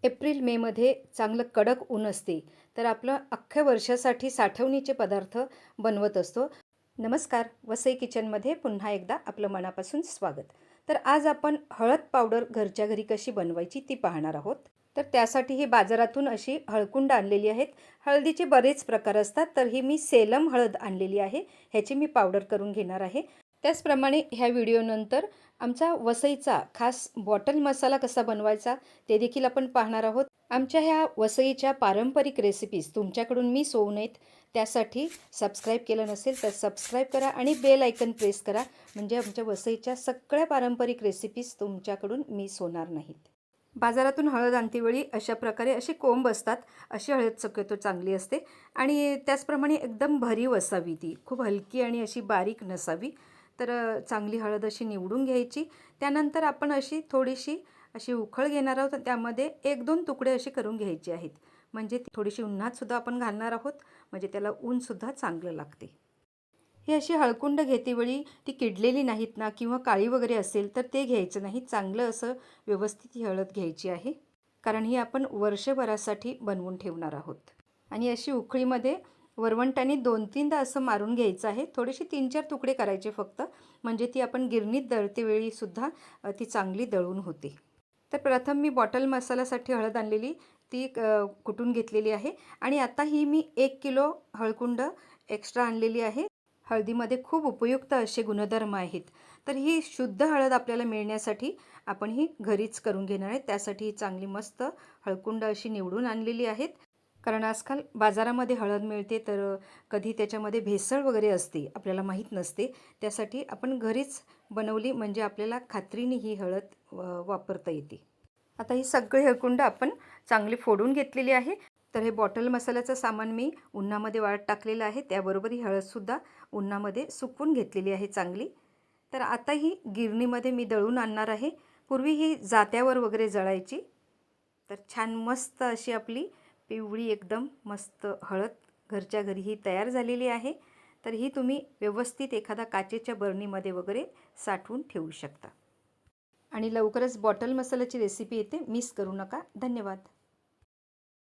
April मेमध्ये चांगलं कडक ऊन असते, तर आपलं अख्ख्या वर्षासाठी साठवणीचे पदार्थ बनवत असतो. नमस्कार, वसई किचनमध्ये पुन्हा एकदा आपलं मनापासून स्वागत. तर आज आपण हळद पावडर घरच्या घरी कशी बनवायची ती पाहणार आहोत. तर त्यासाठी ही बाजारातून अशी हळकुंड आणलेली आहेत. हळदीचे बरेच प्रकार असतात, तर ही मी सेलम हळद आणलेली आहे. ह्याची मी पावडर करून घेणार आहे. त्याचप्रमाणे ह्या व्हिडिओनंतर आमचा वसईचा खास बॉटल मसाला कसा बनवायचा ते देखील आपण पाहणार आहोत. आमच्या ह्या वसईच्या पारंपरिक रेसिपीज तुमच्याकडून मिस होऊ नयेत, त्यासाठी सबस्क्राईब केलं नसेल तर सबस्क्राईब करा आणि बेल आयकन प्रेस करा, म्हणजे आमच्या वसईच्या सगळ्या पारंपरिक रेसिपीज तुमच्याकडून मिस होणार नाहीत. बाजारातून हळद आणतेवेळी अशा प्रकारे असे कोंब असतात. अशी हळद शक्यतो चांगली असते आणि त्याचप्रमाणे एकदम भरीव असावी, ती खूप हलकी आणि अशी बारीक नसावी. तर चांगली हळद अशी निवडून घ्यायची. त्यानंतर आपण अशी थोडीशी अशी उकळ घेणार आहोत. त्यामध्ये 1-2 तुकडे असे करून घ्यायचे आहेत, म्हणजे ती थोडीशी उन्हातसुद्धा आपण घालणार आहोत, म्हणजे त्याला ऊनसुद्धा चांगलं लागते. ही अशी हळकुंड घेतेवेळी ती किडलेली नाहीत ना, किंवा काळी वगैरे असेल तर ते घ्यायचं नाही. चांगलं असं व्यवस्थित ही हळद घ्यायची आहे, कारण ही आपण वर्षभरासाठी बनवून ठेवणार आहोत. आणि अशी उकळीमध्ये वरवंटाने 2-3दा असं मारून घ्यायचं आहे. थोडेसे 3-4 तुकडे करायचे फक्त, म्हणजे ती आपण गिरणीत दळतेवेळीसुद्धा ती चांगली दळून होते. तर प्रथम मी बॉटल मसाल्यासाठी हळद आणलेली ती कुटून घेतलेली आहे. आणि आता ही मी 1 किलो हळकुंड एक्स्ट्रा आणलेली आहे. हळदीमध्ये खूप उपयुक्त असे गुणधर्म आहेत. तर ही शुद्ध हळद आपल्याला मिळण्यासाठी आपण ही घरीच करून घेणार आहे. त्यासाठी ही चांगली मस्त हळकुंड अशी निवडून आणलेली आहेत. कारण आजकाल बाजारामध्ये हळद मिळते, तर कधी त्याच्यामध्ये भेसळ वगैरे असते, आपल्याला माहीत नसते. त्यासाठी आपण घरीच बनवली म्हणजे आपल्याला खात्रीने ही हळद वापरता येते. आता ही सगळी हळकुंड आपण चांगली फोडून घेतलेली आहे. तर हे बॉटल मसाल्याचं सामान मी उन्हामध्ये वाळत टाकलेलं आहे. त्याबरोबर ही हळदसुद्धा उन्हामध्ये सुकवून घेतलेली आहे चांगली. तर आता ही गिरणीमध्ये मी दळून आणणार आहे. पूर्वी ही जात्यावर वगैरे जळायची. तर छान मस्त अशी आपली पिवळी एकदम मस्त हळद घरच्या घरी ही तयार झालेली आहे. तर ही तुम्ही व्यवस्थित एखादा काचेच्या बरणीमध्ये वगैरे साठवून ठेवू शकता. आणि लवकरच बॉटल मसाल्याची रेसिपी येते, मिस करू नका. धन्यवाद.